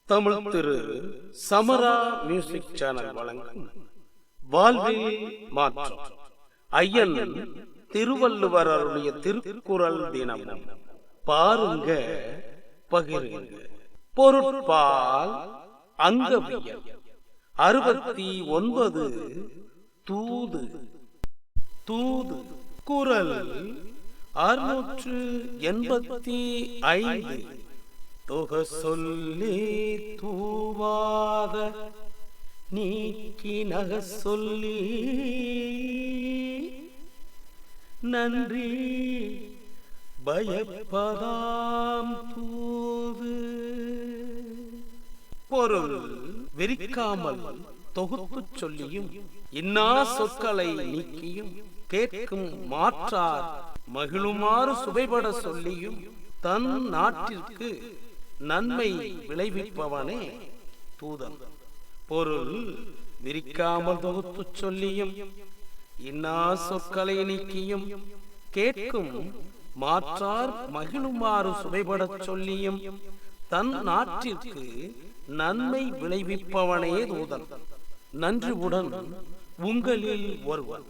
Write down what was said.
தமிழ் திரு சமரா music channel வழங்கும் வாழ்வில் மாற்றம் ஐயன் திருவள்ளுவர் அருளிய திருக்குறள் தினம். பாருங்க, பகிருங்க. பொருட்பால் அங்கவியல் 69 தூது. தூது குறள் 685. தொக சொல்லி தூவாத நீக்கி நக சொல்லி நன்றி பயப்பதாம் தூது. பொருள் விரிக்காமல் தொகுத்து சொல்லியும் இன்னா சொற்களை நீக்கியும் கேட்கும் மாற்றார் மகிழுமாறு சுவைபட சொல்லியும் தன் நாட்டிற்கு நன்மை விளைவிப்பவனே தூதன். பொருள் விரிக்காமல் தொகுத்து சொல்லியும் இன்னா சொற்களை நீக்கியும் கேட்கும் மாற்றார் மகிழுமாறு சுவைபடச் சொல்லியும் தன் நாட்டிற்கு நன்மை விளைவிப்பவனே தூதன். நன்றியுடன் உங்களில் ஒருவன்.